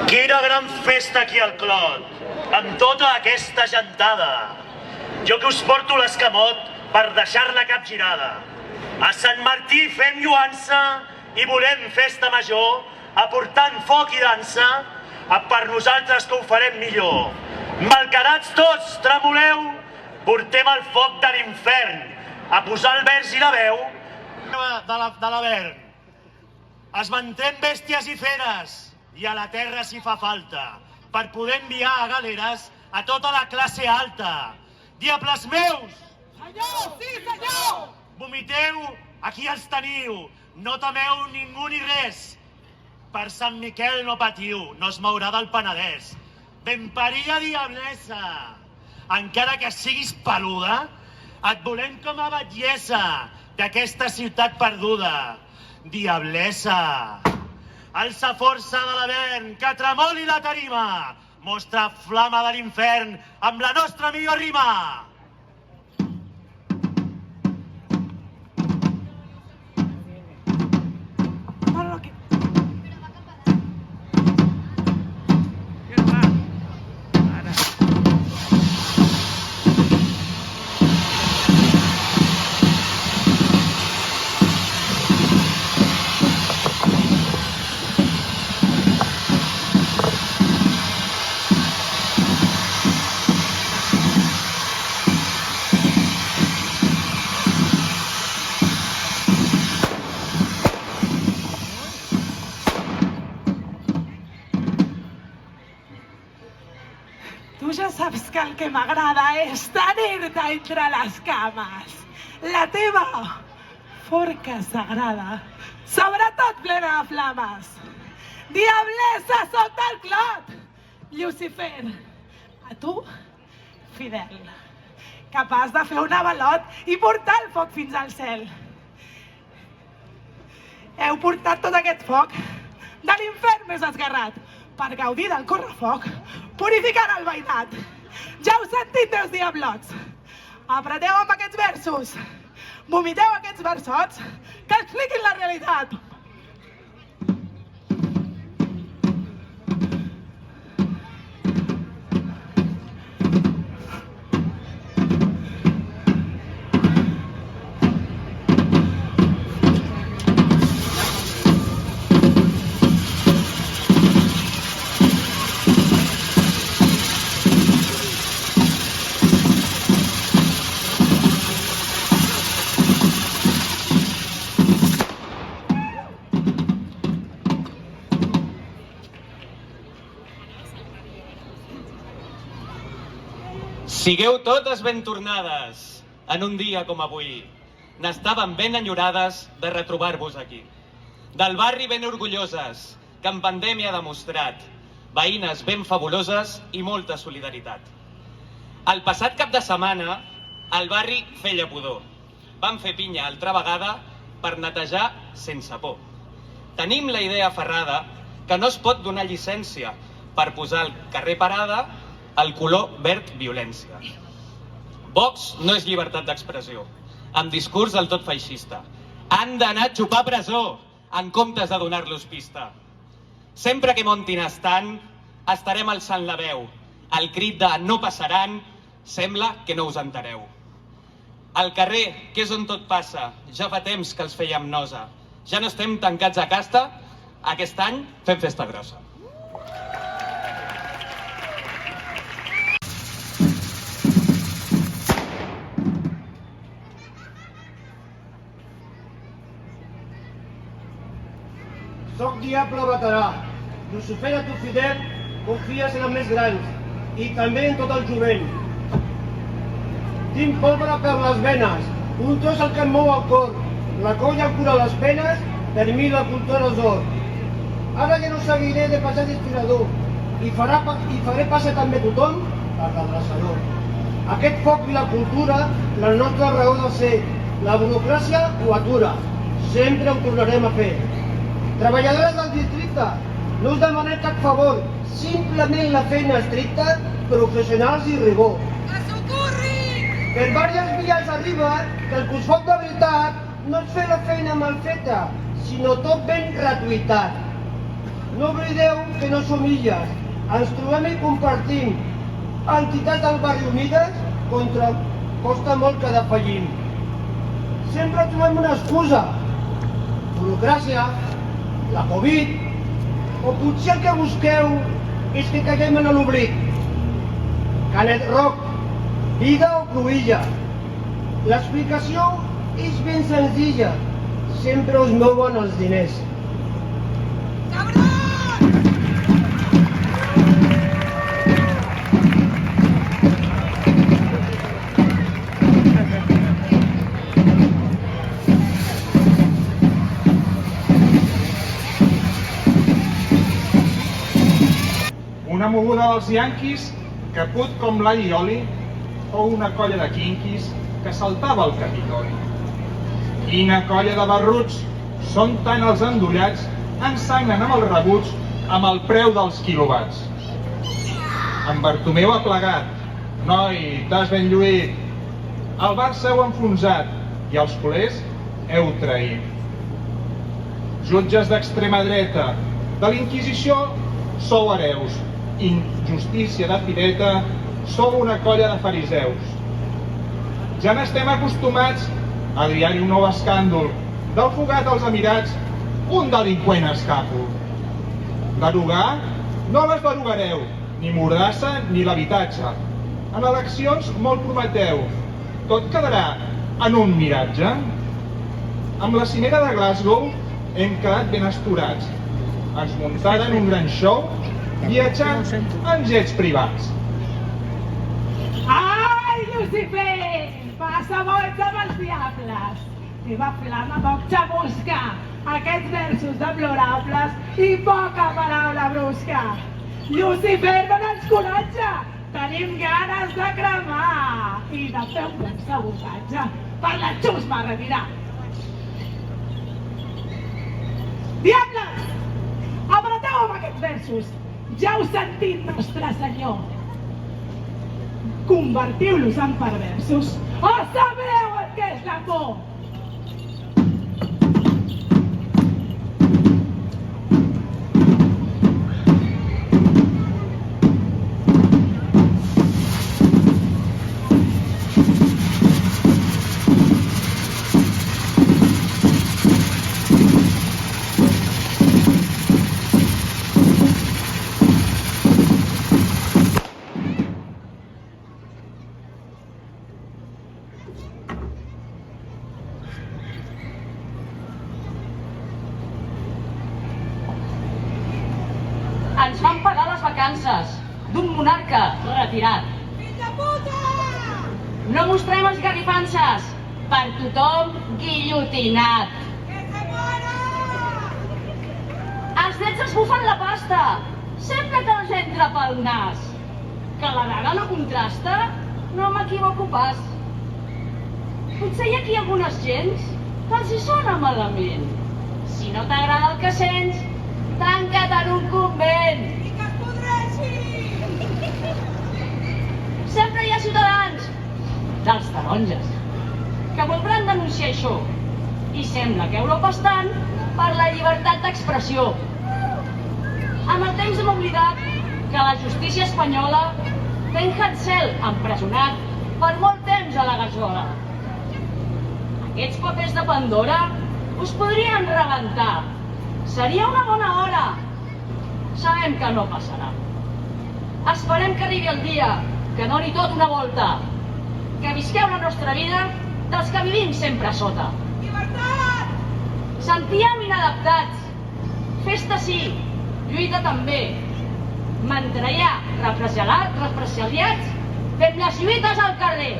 Quina gran festa aquí al Clot, amb tota aquesta gentada. Jo que us porto l'escamot per deixar-la capgirada. A Sant Martí fem lluança i volem festa major, aportant foc i dansa, per nosaltres que ho farem millor. Malcarats tots, tremoleu, portem el foc de l'infern, a posar el vers i la veu de l'Avern. Esmentem bèsties i feres, i a la terra s'hi fa falta, per poder enviar a galeres a tota la classe alta. Diables meus! Senyor, sí, senyor! Vomiteu, aquí els teniu, no temeu ningú ni res. Per Sant Miquel no patiu, no es mourà del Penedès. Ben parilla diablessa, encara que siguis peluda, et volem com a batllessa d'aquesta ciutat perduda. Diablessa, alça força de l'Avern, que tremoli la tarima, mostra flama de l'infern amb la nostra millor rima. Tu ja saps que el que m'agrada és tenir-te entre les cames. La teva forca sagrada, sobretot plena de flames. Diablessa sota el Clot, Llucifer, a tu, fidel, capaç de fer un avalot i portar el foc fins al cel. Heu portat tot aquest foc de l'infern més esguerrat per gaudir del correfoc, purificant el veïnat. Ja heu sentit, teus diablots. Apreteu amb aquests versos, vomiteu aquests versots que expliquin la realitat. Sigueu totes ben tornades en un dia com avui. N'estàvem ben enyorades de retrobar-vos aquí. Del barri ben orgulloses, que en pandèmia ha demostrat, veïnes ben fabuloses i molta solidaritat. El passat cap de setmana, el barri feia pudor. Vam fer pinya altra vegada per netejar sense por. Tenim la idea aferrada que no es pot donar llicència per posar al carrer parada el color verd violència. Vox no és llibertat d'expressió, amb discurs del tot feixista. Han d'anar a xupar presó en comptes de donar-los pista. Sempre que montin estant, estarem alçant la veu. El crit de no passaran sembla que no us entereu. Al carrer, que és on tot passa, ja fa temps que els fèiem nosa. Ja no estem tancats a casta, aquest any fem festa grossa. Soc diable veterà, Llucifer a tu fidel, confies en els més grans i també en tot el jovent. Tinc pólvora per les venes, un tros el que em mou el cor, la colla cura les penes, per mi la cultura és or. Ara ja no seguiré de passar d'inspirador i faré passar també tothom per l'adreçador. Aquest foc i la cultura, la nostra raó de ser, la burocràcia ho atura, sempre ho tornarem a fer. Treballadores del districte, no us demanem cap favor, simplement la feina estricta, professionals i rigor. Que socorri! Per diverses vies arriba que el cosfoc de veritat no és fer la feina mal feta, sinó tot ben gratuïtat. No oblideu que no som illes. Ens trobem i compartim. Entitats del barri unides contra costa molt que defallim. Sempre trobem una excusa. Burocràcia, la Covid, o potser el que busqueu és que caiguem en l'oblit. Canet Rock, vida o cruïlla. L'explicació és ben senzilla. Sempre us mouen els diners. Una moguda dels yanquis que put com l'all i oli, o una colla de quinquis que saltava al Capitoli. Quina colla de barruts són tant els endollats, ensagnen amb els rebuts amb el preu dels quilowatts. En Bartomeu ha plegat, noi, t'has ben lluït. El Barça heu enfonsat i els culers heu traït. Jutges d'extrema dreta, de l'Inquisició sou hereus. Injustícia de fireta, sou una colla de fariseus. Ja n'estem acostumats a diari un nou escàndol. Del fugat als Emirats, un delinqüent escàpol. Derogar? No les derogareu, ni Mordassa ni l'habitatge. En eleccions molt prometeu. Tot quedarà en un miratge. Amb la cimera de Glasgow hem quedat ben esturats. Ens muntaren un gran show viatjant en jets privats. Ai, Lucifer! Passa boig amb els diables! Teva flama poc xamusca! Aquests versos deplorables i poca paraula brusca! Lucifer, dona'ns coratge! Tenim ganes de cremar! I de fer un bon sabotatge per la xusma retirar! Diables! Apreteu amb aquests versos! Ja heu sentit, Nostre Senyor! Convertiu-los en perversos o sabreu el que és la por! Ens van pagar les vacances d'un monarca retirat. Fill de puta! No mostrem els garrifances, per tothom guillotinat. Que se mora! Els nets es bufen la pasta, sempre que els entra pel nas. Que la daga no contrasta, no m'equivoco pas. Potser hi ha aquí algunes gens que els hi sona malament. Si no t'agrada el que sents, tanca't en un convent. I que es podreixi! Sempre hi ha ciutadans, dels taronges, que voldran denunciar això. I sembla que Europa estan per la llibertat d'expressió. Amb el temps hem oblidat que la justícia espanyola té en Hansel empresonat per molt temps a la gasola. Aquests papers de Pandora us podrien rebentar. Seria una bona hora. Sabem que no passarà. Esperem que arribi el dia que doni tot una volta. Que visqueu la nostra vida dels que vivim sempre a sota. Llibertat! Sentíem inadaptats. Festa sí, lluita també. Mentre hi ha represaliats, fem les lluites al carrer.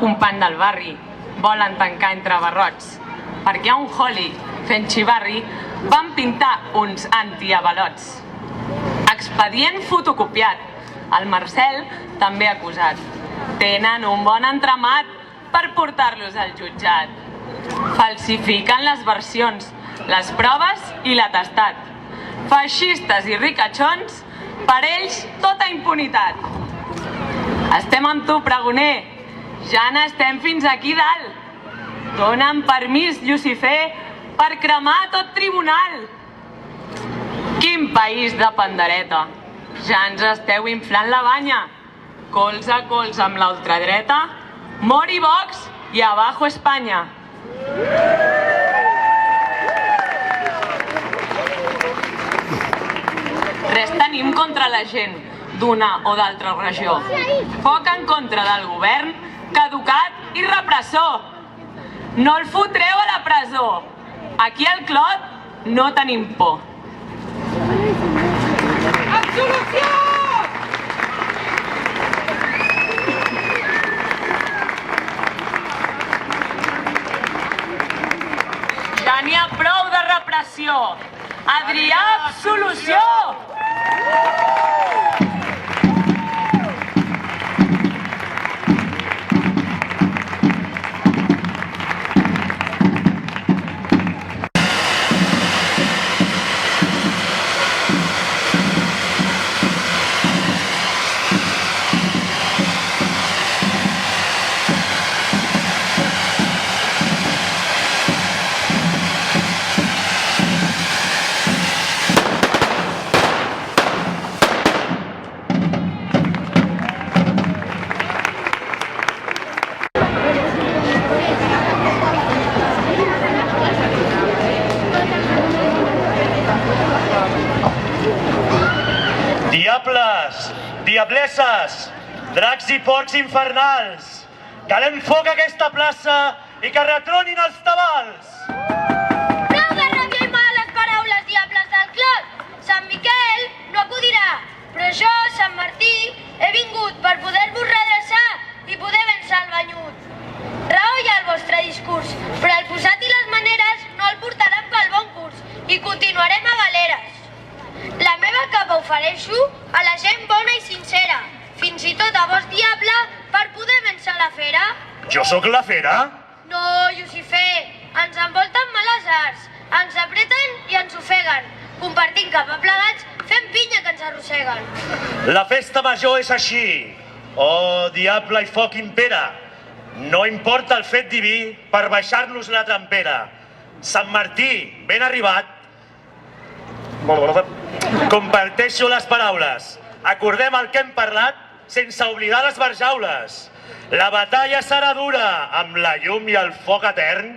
company del barri volen tancar entre barrots, perquè a un Holi fent xivarri van pintar uns antiavalots. Expedient fotocopiat, el Marcel també acusat. Tenen un bon entramat per portar-los al jutjat. Falsifiquen les versions, les proves i l'atestat. Feixistes i ricachons, per ells tota impunitat. Estem amb tu, pregoner, ja n'estem fins aquí dalt. Dóna'm permís, Llucifer, per cremar tot tribunal. Quin país de pandereta, ja ens esteu inflant la banya. Colze a colze amb la ultradreta, mori Vox i abajo Espanya. Res tenim contra la gent d'una o d'altra regió. Foc en contra del govern, caducat i repressor. No el fotreu a la presó. Aquí al Clot no tenim por. Absolució! Ja n'hi ha prou de repressió. Adrià, absolució! Diables, diableses, dracs i porcs infernals, calem foc a aquesta plaça i que retronin els tabals! Prou de ràbia i males paraules, diables del Clot! Sant Miquel no acudirà, però jo, Sant Martí, he vingut per poder-vos redreçar i poder vèncer el banyut. Raó hi ha el vostre discurs, però el posat i les maneres no el portaran pel bon curs i continuarem a galeres. La meva capa ofereixo a la gent bona i sincera, fins i tot a vos, diable, per poder vèncer la fera. Jo sóc la fera? No, Llucifer, ens envolten males arts, ens apreten i ens ofeguen, compartint cap a plegats, fent pinya que ens arrosseguen. La festa major és així. Oh, diable i foc impera. No importa el fet diví per baixar-nos la trampera. Sant Martí, ben arribat. Comparteixo les paraules. Acordem el que hem parlat sense oblidar les barjaules. La batalla serà dura, amb la llum i el foc etern.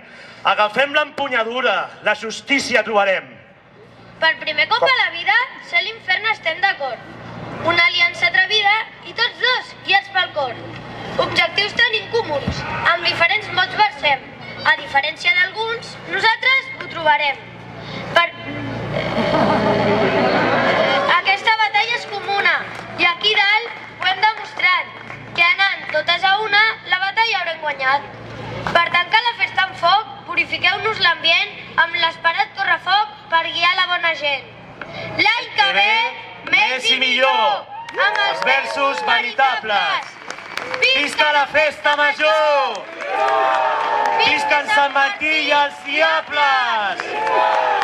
Agafem l'empunyadura, la justícia trobarem. Per primer cop a la vida, ser l'infern estem d'acord. Una aliança atrevida i tots dos guiats pel cor. Objectius tenim comuns, amb diferents mots versem. A diferència d'alguns, nosaltres ho trobarem. Aquesta batalla és comuna i aquí dalt ho hem demostrat, que anant totes a una, la batalla haurem guanyat. Per tancar la festa amb foc, purifiqueu-nos l'ambient amb l'esperat correfoc per guiar la bona gent. L'any que ve, més i millor, amb els versos veritables. Visca la festa major! Visca en Sant Martí i els diables!